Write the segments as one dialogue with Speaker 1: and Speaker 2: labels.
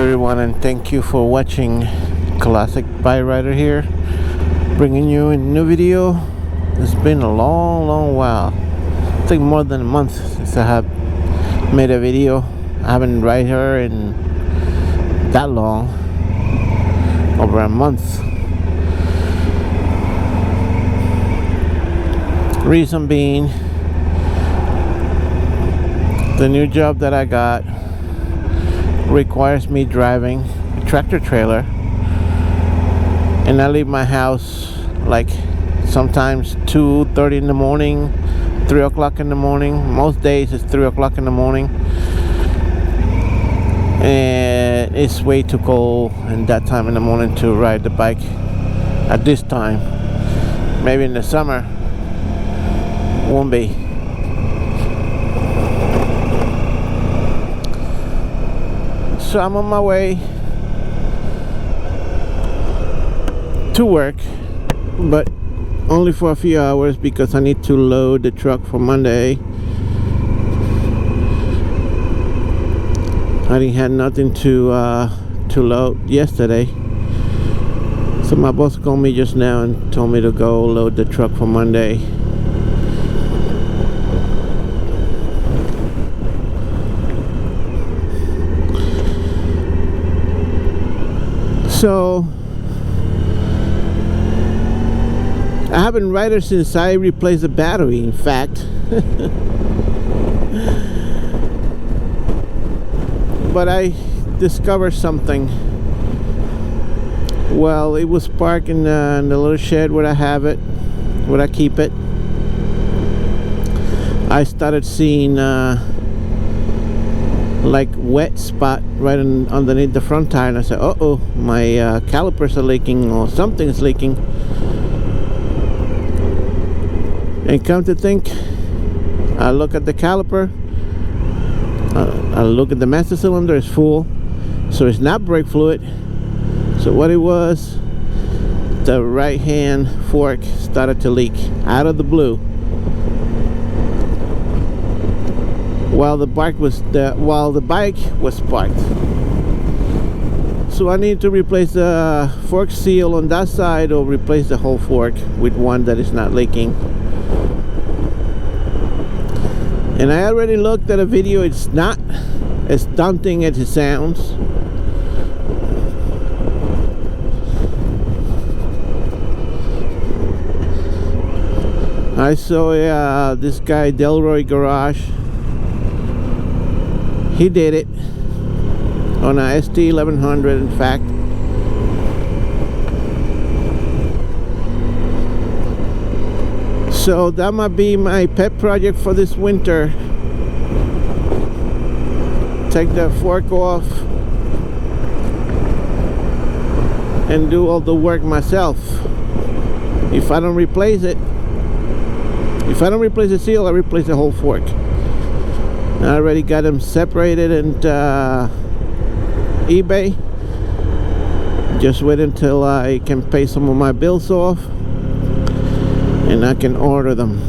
Speaker 1: everyone, and thank you for watching. Classic Bike Rider here, bringing you a new video. It's been a long while. I think more than a month since I have made a video. I haven't ride her in that long, over a month. Reason being, the new job that I got requires me driving a tractor trailer, and I leave my house like sometimes 2:30 in the morning, 3 o'clock in the morning. Most days it's 3 o'clock in the morning, and it's way too cold in that time in the morning to ride the bike at this time. Maybe in the summer won't be. So I'm on my way to work, but only for a few hours because I need to load the truck for Monday. I didn't have nothing to load yesterday, so my boss called me just now and told me to go load the truck for Monday. So I haven't ride her since I replaced the battery, in fact. But I discovered something. Well, it was parked in the little shed where I have it, where I keep it. I started seeing like wet spot right underneath the front tire, and I said, uh-oh, my calipers are leaking, or something's leaking. And come to think, I look at the caliper, I look at the master cylinder, it's full, so it's not brake fluid. So what it was, the right hand fork started to leak out of the blue while the bike was parked. So I need to replace the fork seal on that side, or replace the whole fork with one that is not leaking. And I already looked at a video. It's not as daunting as it sounds. I saw this guy Delroy Garage. He did it on a ST1100, in fact. So that might be my pet project for this winter. Take the fork off and do all the work myself. If I don't replace it, if I don't replace the seal, I replace the whole fork. I already got them separated and eBay. Just wait until I can pay some of my bills off, and I can order them.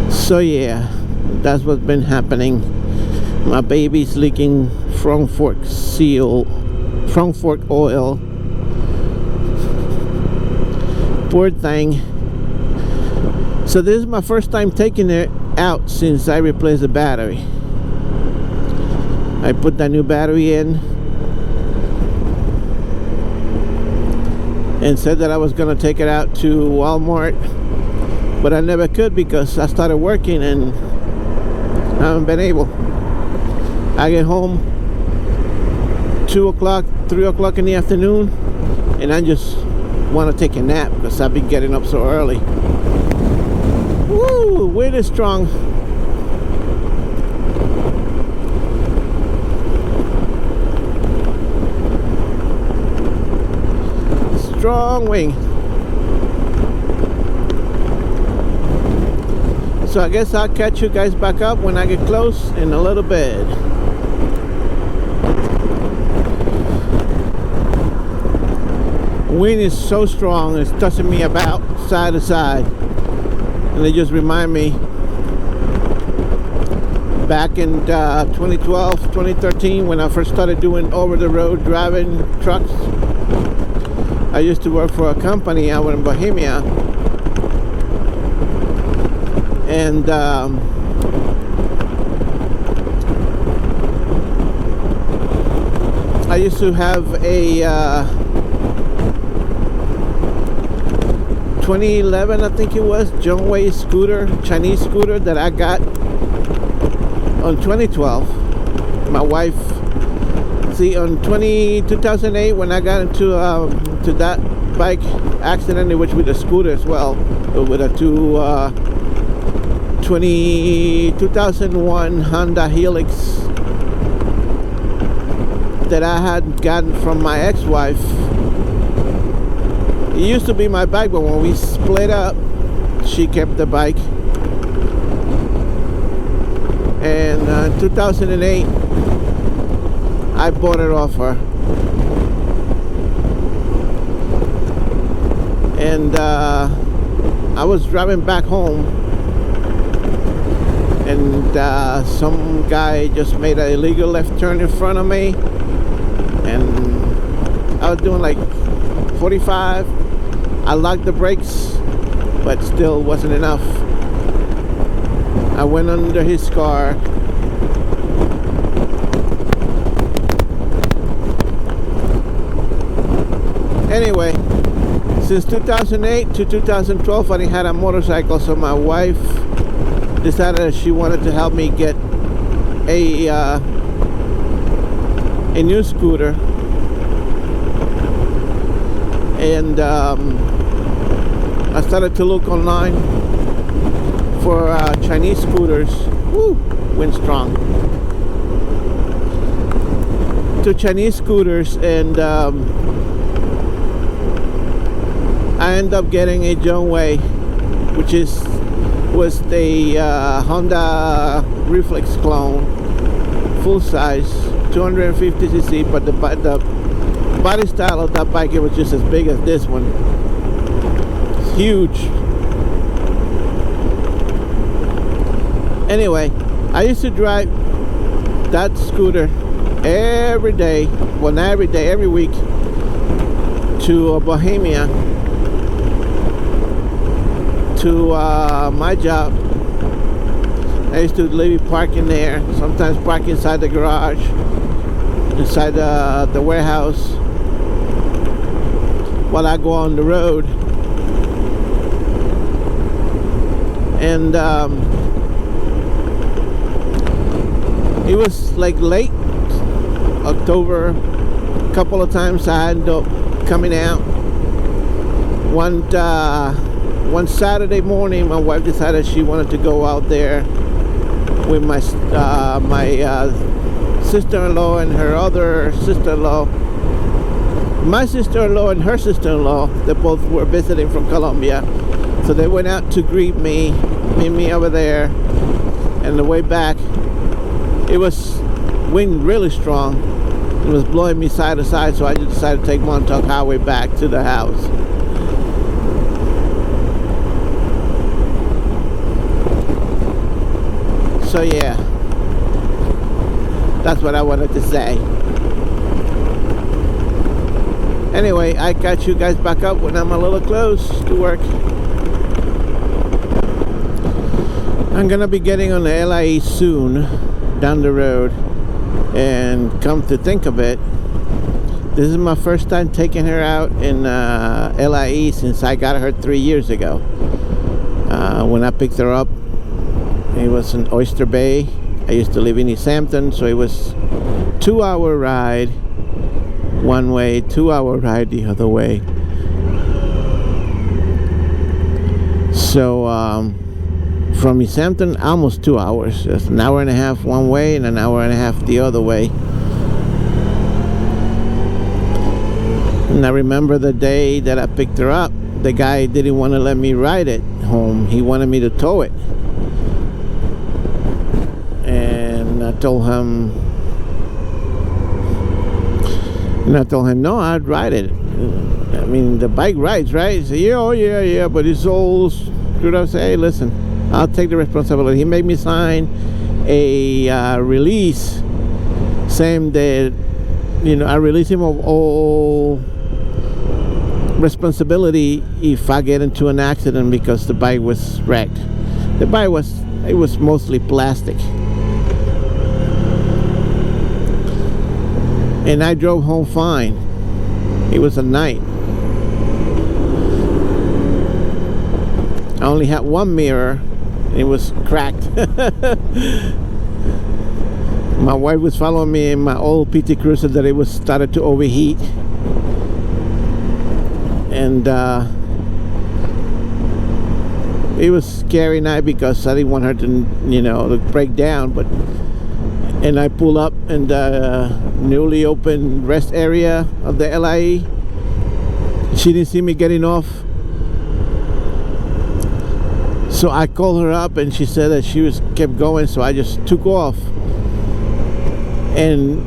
Speaker 1: So yeah, that's what's been happening. My baby's leaking front fork oil. Poor thing. So this is my first time taking it out since I replaced the battery. I put that new battery in and said that I was gonna take it out to Walmart, but I never could because I started working and I haven't been able. I get home 2 o'clock, 3 o'clock in the afternoon, and I just want to take a nap because I've been getting up so early. Woo, wind is strong. Strong wind. So I guess I'll catch you guys back up when I get close in a little bit. Wind is so strong, it's tossing me about side to side. And they just remind me back in 2012, 2013, when I first started doing over-the-road driving trucks. I used to work for a company out in Bohemia, and I used to have a 2011, I think it was, John Way scooter, Chinese scooter that I got on 2012. My wife, see, on 2008, when I got into to that bike, accidentally, which with a scooter as well, with a 2001 Honda Helix that I had gotten from my ex-wife. It used to be my bike, but when we split up, she kept the bike. And in 2008, I bought it off her. And I was driving back home, and some guy just made an illegal left turn in front of me, and I was doing like 45. I locked the brakes, but still wasn't enough. I went under his car. Anyway, since 2008 to 2012, I had a motorcycle, so my wife decided that she wanted to help me get a new scooter. And I started to look online for Chinese scooters. Woo, wind strong. To Chinese scooters, and I ended up getting a John Way, which was the Honda Reflex clone, full size, 250cc, but the body style of that bike, it was just as big as this one. It's huge. Anyway, I used to drive that scooter every day, well, not every day, every week, to Bohemia, to my job. I used to leave parking there, sometimes park inside the garage, inside the warehouse, while I go on the road. And it was like late October. A couple of times I ended up coming out. One Saturday morning, my wife decided she wanted to go out there with my sister-in-law and her other sister-in-law. My sister-in-law and her sister-in-law, they both were visiting from Colombia, so they went out to greet me, meet me over there. And the way back, it was wind really strong. It was blowing me side to side, so I just decided to take Montauk Highway back to the house. So yeah, that's what I wanted to say. Anyway, I got you guys back up when I'm a little close to work. I'm gonna be getting on the LIE soon, down the road. And come to think of it, this is my first time taking her out in LIE since I got her 3 years ago. When I picked her up, it was in Oyster Bay. I used to live in East Hampton, so it was 2-hour ride one way, 2-hour ride the other way. So from East Hampton, almost 2 hours. Just an hour and a half one way and an hour and a half the other way. And I remember the day that I picked her up, the guy didn't want to let me ride it home. He wanted me to tow it. And I told him, no, I'd ride it. I mean, the bike rides, right? He said, yeah, oh yeah, but it's all screwed up. I said, hey, listen, I'll take the responsibility. He made me sign a release saying that, you know, I release him of all responsibility if I get into an accident, because the bike was wrecked. The bike was mostly plastic, and I drove home fine. It was a night. I only had one mirror, and it was cracked. My wife was following me in my old PT Cruiser that it was started to overheat, and it was a scary night because I didn't want her to, you know, to break down. But and I pull up in the newly opened rest area of the LIE. She didn't see me getting off, so I called her up, and she said that she was kept going, so I just took off. And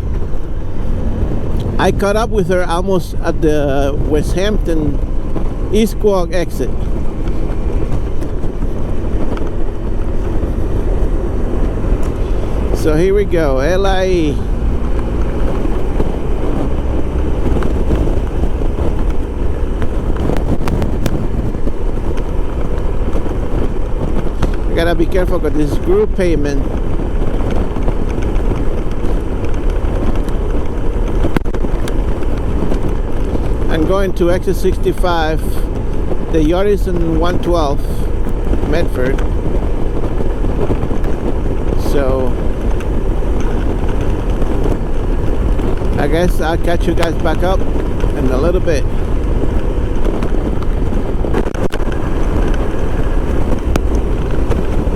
Speaker 1: I caught up with her almost at the West Hampton East Quad exit. So here we go, LIE. I gotta be careful because this is groove pavement. I'm going to exit 65. The yard is in 112 Medford. So I guess I'll catch you guys back up in a little bit.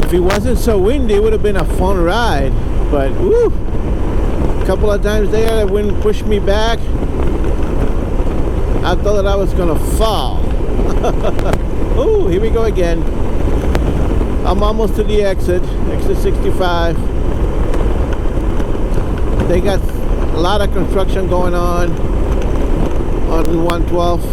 Speaker 1: If it wasn't so windy, it would have been a fun ride. But woo, a couple of times there, the wind pushed me back. I thought that I was gonna fall. Oh, here we go again. I'm almost to the exit 65. They got a lot of construction going on 112.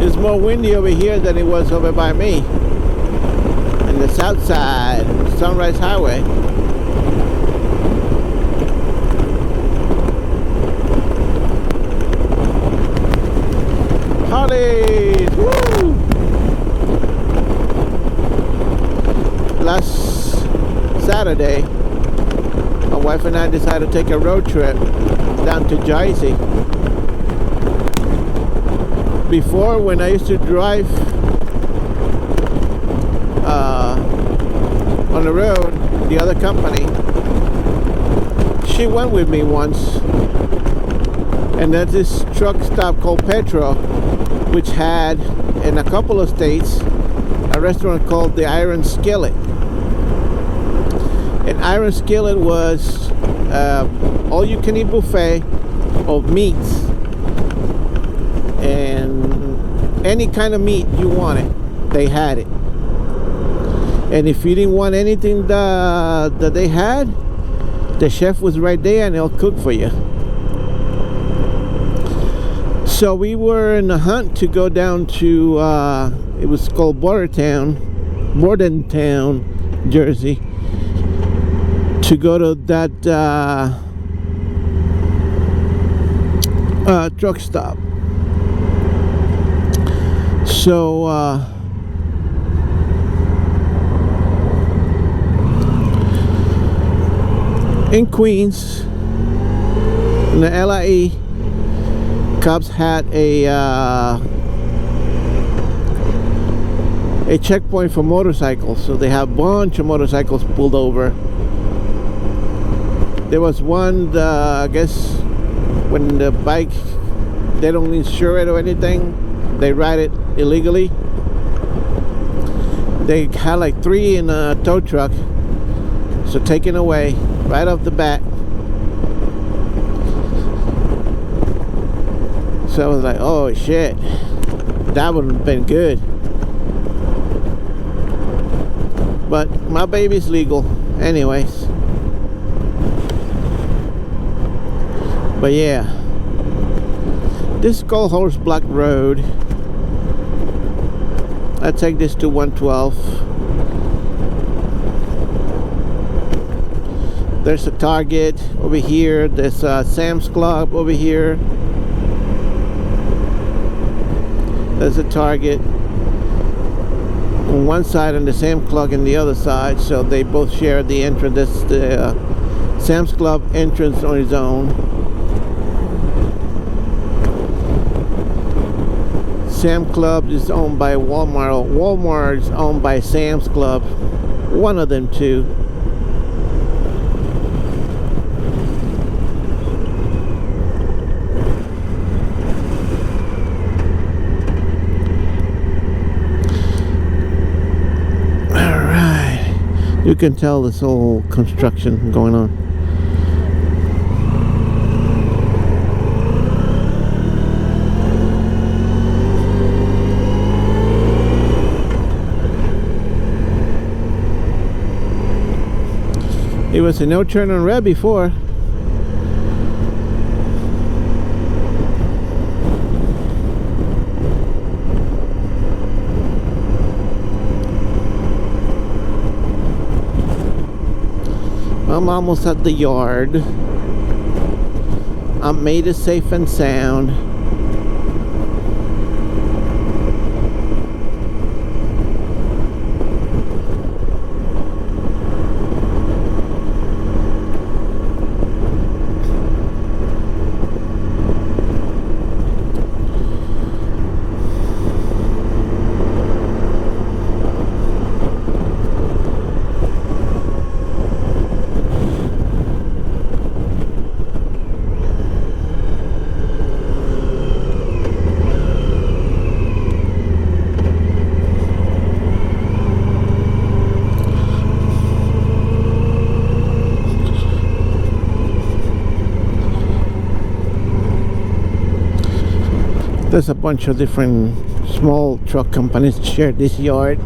Speaker 1: It's more windy over here than it was over by me in the south side, Sunrise Highway. Harleys! Woo! Last Saturday, my wife and I decided to take a road trip down to Jersey. Before, when I used to drive on the road, the other company, she went with me once, and there's this truck stop called Petro, which had in a couple of states a restaurant called the Iron Skillet. And Iron Skillet was all-you-can-eat buffet of meats, and any kind of meat you wanted, they had it. And if you didn't want anything that they had, the chef was right there and he'll cook for you. So we were in a hunt to go down to it was called Bordentown, Jersey, to go to that truck stop. So in Queens, in the LIE, cops had a checkpoint for motorcycles, so they have a bunch of motorcycles pulled over. There was one, I guess, when the bike, they don't insure it or anything, they ride it illegally. They had like 3 in a tow truck, so taken away right off the bat. So I was like, oh shit, that would have been good. But my baby's legal anyways. But yeah, this is called Horse Block Road. I take this to 112. There's a Target over here. There's a Sam's Club over here. There's a Target on one side and the Sam's Club on the other side, so they both share the entrance. That's the Sam's Club entrance on its own. Sam's Club is owned by Walmart. Walmart is owned by Sam's Club. One of them two. You can tell this whole construction going on. It was a no turn on red before. I'm almost at the yard. I made it safe and sound. There's a bunch of different small truck companies that share this yard.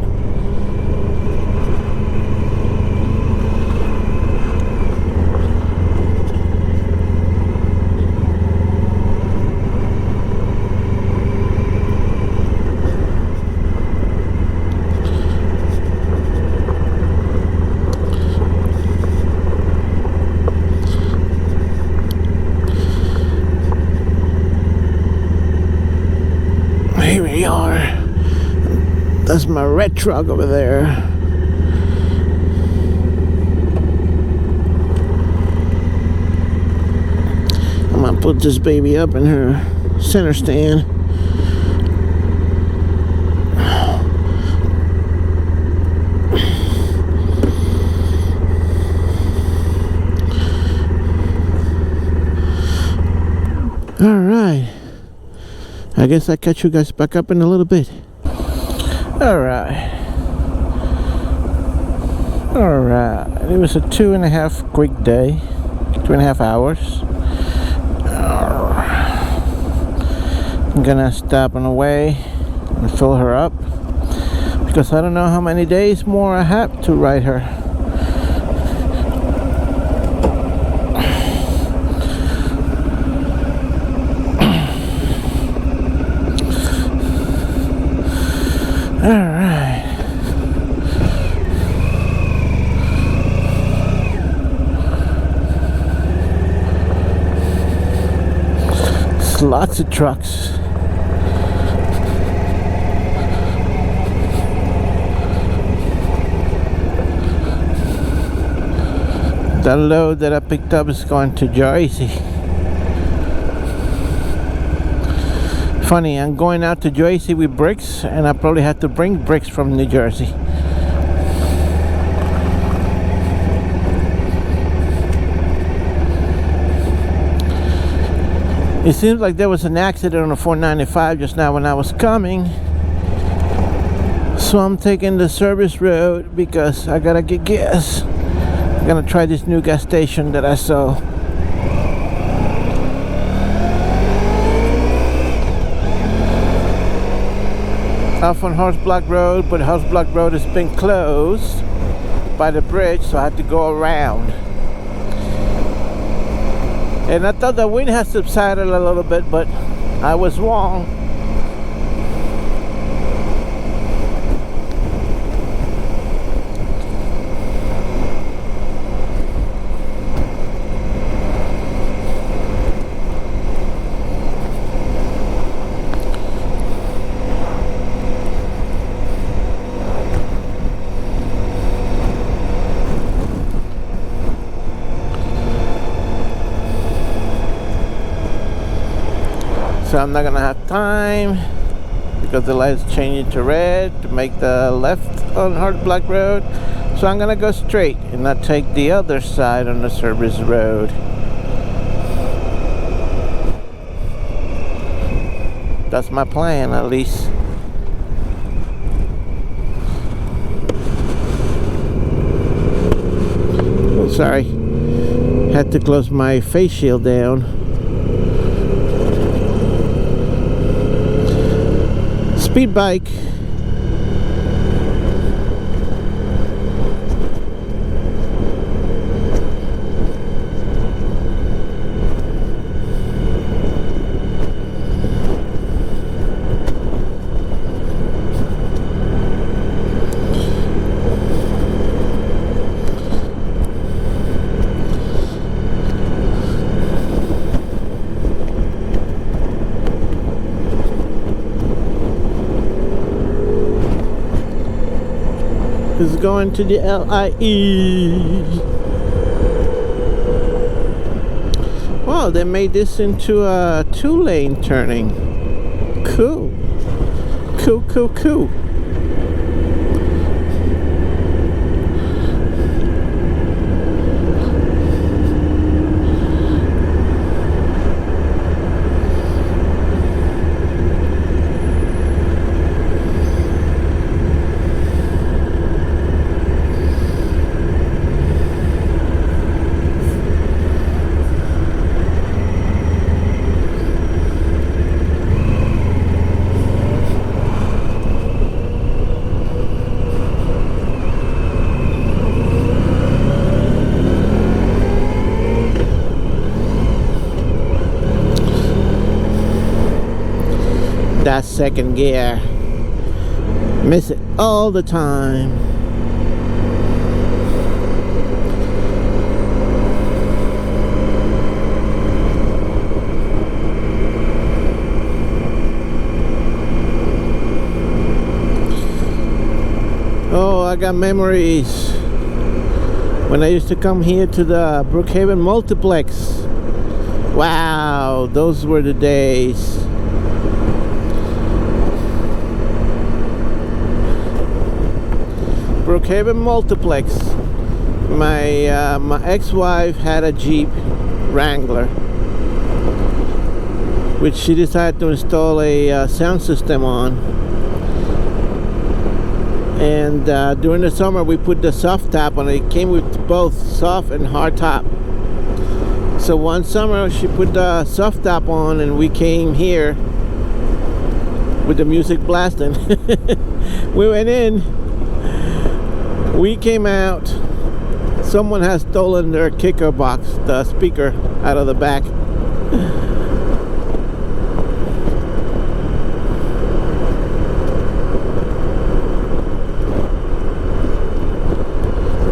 Speaker 1: Here we are. That's my red truck over there. I'm gonna put this baby up in her center stand. All right. I guess I'll catch you guys back up in a little bit. Alright. It was a 2.5 quick day. 2.5 hours. I'm gonna stop on the way and fill her up, because I don't know how many days more I have to ride her. Alright. There's lots of trucks. The load that I picked up is going to Jersey. Funny, I'm going out to Jersey with bricks, and I probably have to bring bricks from New Jersey. It seems like there was an accident on the 495 just now when I was coming. So I'm taking the service road because I gotta get gas. I'm gonna try this new gas station that I saw. Off on Horse Block Road, but Horse Block Road has been closed by the bridge, so I had to go around. And I thought the wind had subsided a little bit, but I was wrong. So I'm not gonna have time because the light's changing to red to make the left on Hard Black Road. So I'm gonna go straight and not take the other side on the service road. That's my plan, at least. Oh, sorry. Had to close my face shield down. Speed bike. Is going to the LIE. Wow, they made this into a 2-lane turning. Cool. Cool, cool, cool. That second gear, miss it all the time. Oh, I got memories when I used to come here to the Brookhaven multiplex. Wow, those were the days. Brookhaven multiplex. My ex-wife had a Jeep Wrangler, which she decided to install a sound system on. And during the summer we put the soft top on it. It came with both soft and hard top. So one summer she put the soft top on and we came here with the music blasting. We went in. We came out, someone has stolen their kicker box, the speaker, out of the back.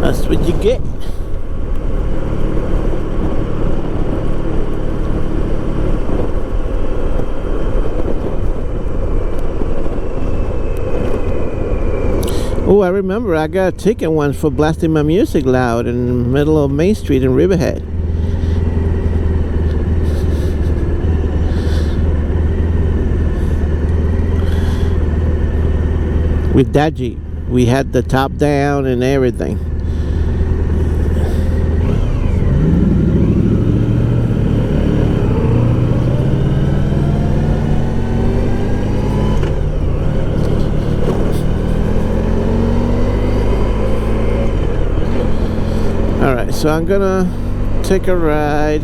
Speaker 1: That's what you get. Oh, I remember I got a ticket once for blasting my music loud in the middle of Main Street in Riverhead. With that Jeep, we had the top down and everything. Alright, so I'm gonna take a ride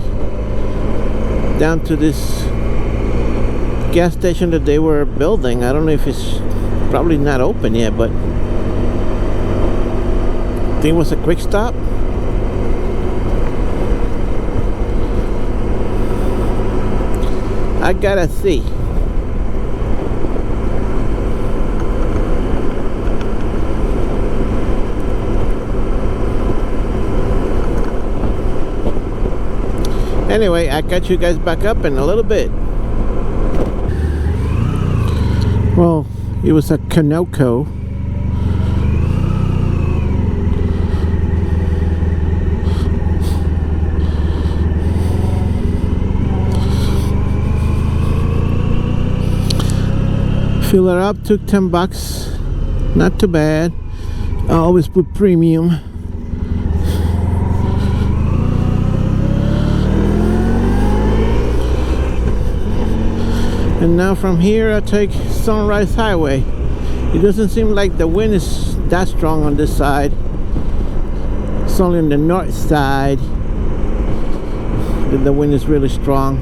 Speaker 1: down to this gas station that they were building. I don't know if it's probably not open yet, but I think it was a quick stop. I gotta see. Anyway, I catch you guys back up in a little bit. Well, it was a Kanoko. Fill it up, took $10. Not too bad. I always put premium. And now from here I take Sunrise Highway. It doesn't seem like the wind is that strong on this side. It's only on the north side that the wind is really strong.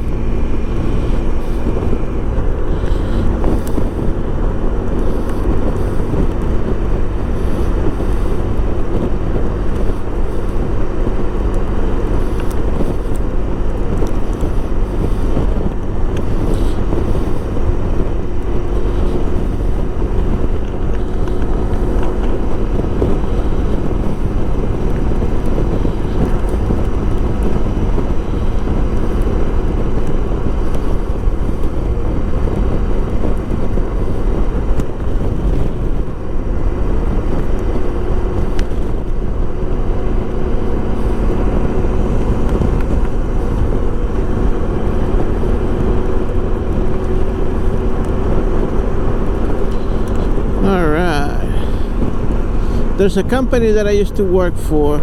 Speaker 1: There's a company that I used to work for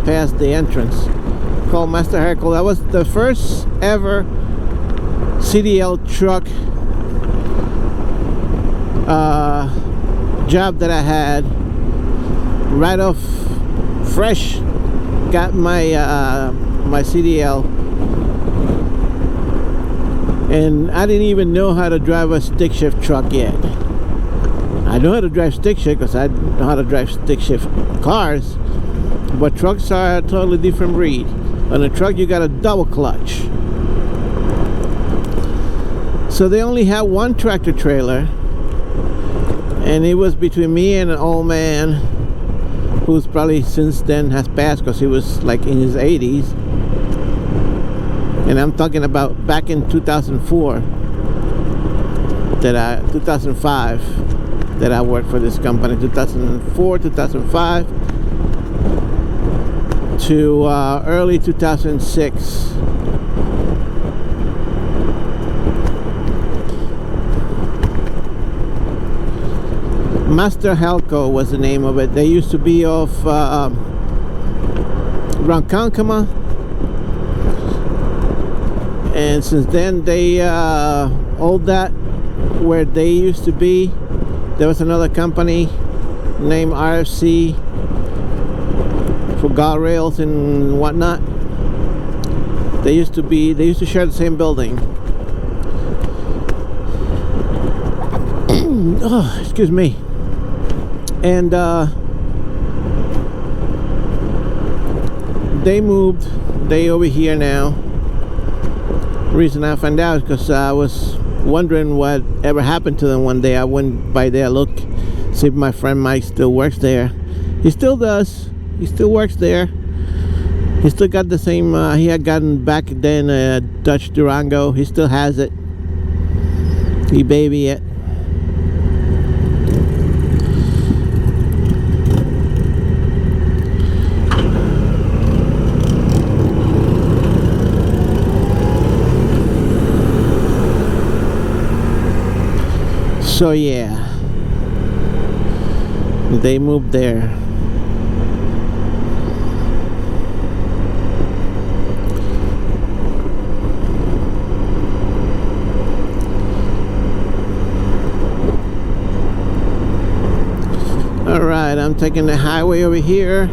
Speaker 1: past the entrance called Master Herkel. That was the first ever CDL truck job that I had. Right off fresh got my my CDL, and I didn't even know how to drive a stick shift truck yet. I know how to drive stick shift because I know how to drive stick shift cars, but trucks are a totally different breed. On a truck you got a double clutch. So they only had one tractor trailer, and it was between me and an old man who's probably since then has passed because he was like in his 80s. And I'm talking about back in 2004 2005 that I worked for this company. 2004, 2005 to early 2006. Master Helco was the name of it. They used to be off Ronkonkoma, and since then they all that where they used to be, there was another company named RFC for guard rails and whatnot. They used to share the same building. Oh, excuse me. And they moved. They over here now. Reason I found out is because I was wondering what ever happened to them. One day I went by there, look, see if my friend Mike still works there. He still does. He still works there. He still got the same he had gotten back then a Dutch Durango. He still has it. He baby it. So yeah, they moved there. All right, I'm taking the highway over here.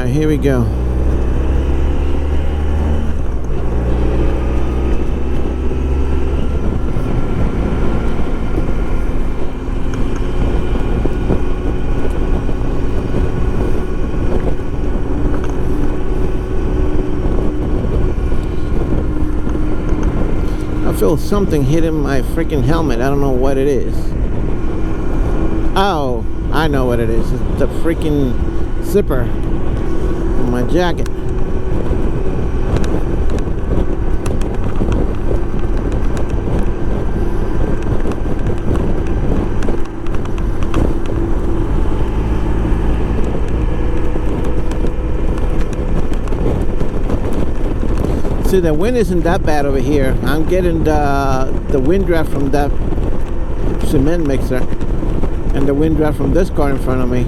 Speaker 1: Alright, here we go. I feel something hitting my freaking helmet. I don't know what it is. Oh, I know what it is. It's the freaking zipper on my jacket. See, the wind isn't that bad over here. I'm getting the wind draft from that cement mixer and the wind draft from this car in front of me.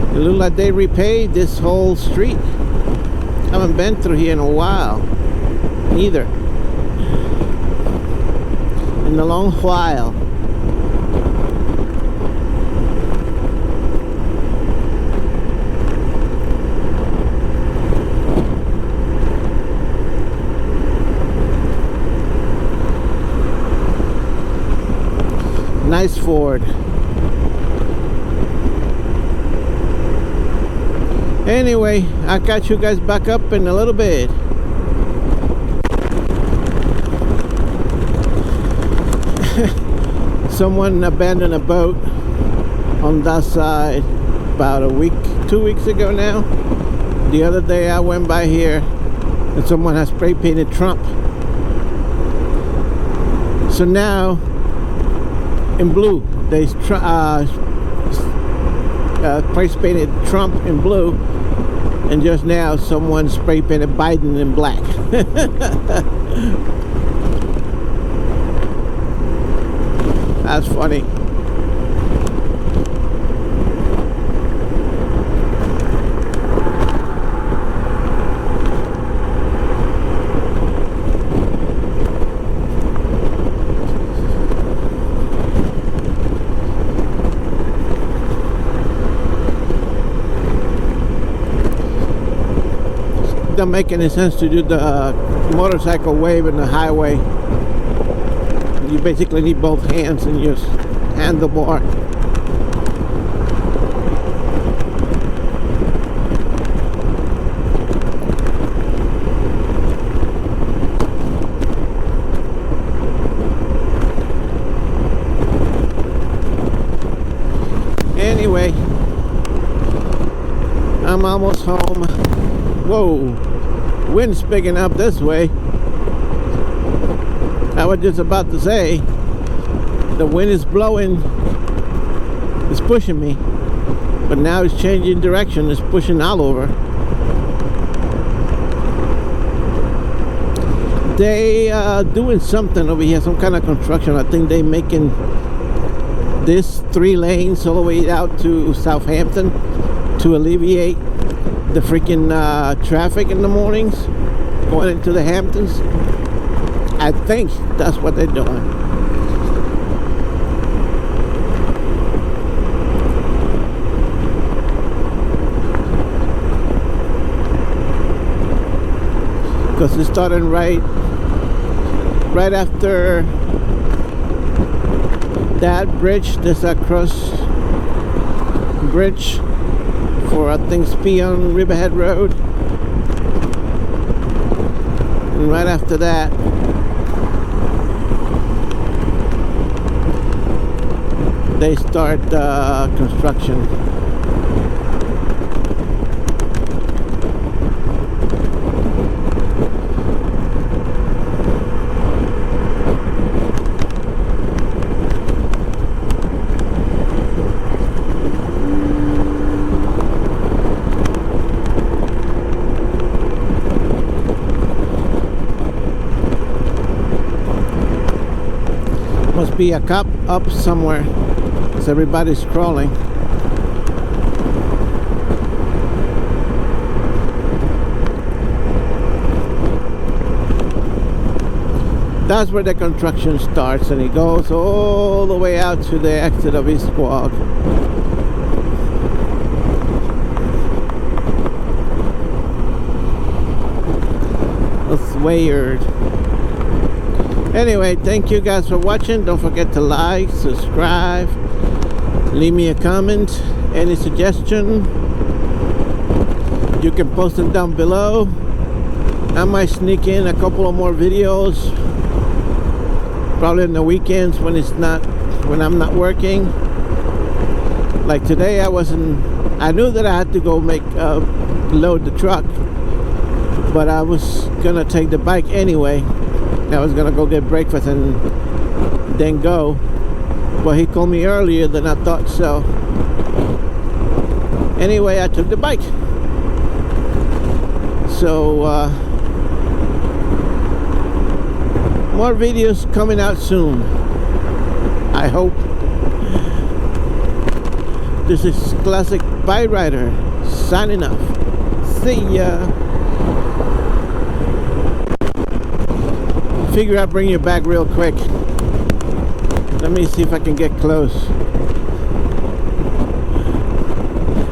Speaker 1: It looks like they repaved this whole street. Haven't been through here in a while either. In a long while. Nice Ford. Anyway, I'll catch you guys back up in a little bit. Someone abandoned a boat on that side about a week, 2 weeks ago now. The other day I went by here and someone has spray painted Trump. So now in blue, they spray painted Trump in blue, and just now someone spray painted Biden in black. That's funny. Doesn't make any sense to do the motorcycle wave in the highway. You basically need both hands and use handlebar. Anyway, I'm almost home. Whoa, wind's picking up this way. I was just about to say, the wind is blowing, it's pushing me, but now it's changing direction, it's pushing all over. They doing something over here, some kind of construction. I think they making this 3 lanes all the way out to Southampton to alleviate the freaking traffic in the mornings going into the Hamptons. I think that's what they're doing. Because it started right after that bridge. There's a cross bridge for, I think, speed on Riverhead Road, and right after that they start construction. Must be a cop up somewhere, because everybody's crawling. That's where the construction starts, and it goes all the way out to the exit of East Quad. That's weird. Anyway, thank you guys for watching. Don't forget to like, subscribe, leave me a comment, any suggestion. You can post them down below. I might sneak in a couple of more videos, probably on the weekends when I'm not working. Like today, I knew that I had to go load the truck, but I was gonna take the bike anyway. I was gonna go get breakfast and then go, but he called me earlier than I thought, so anyway, I took the bike. So more videos coming out soon, I hope. This is Classic Bike Rider signing off. See ya. Figure I'll bring you back real quick. Let me see if I can get close.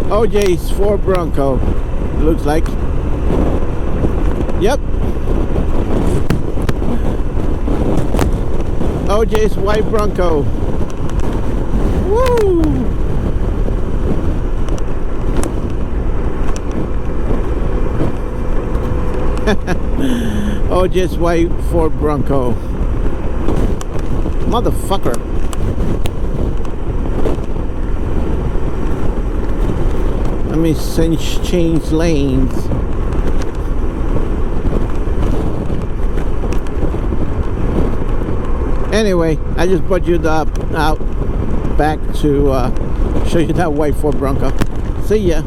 Speaker 1: OJ's Ford Bronco, looks like. Yep. OJ's white Bronco. Woo! OJ's white Ford Bronco. Motherfucker. Let me change lanes. Anyway, I just brought you out back to show you that white Ford Bronco. See ya.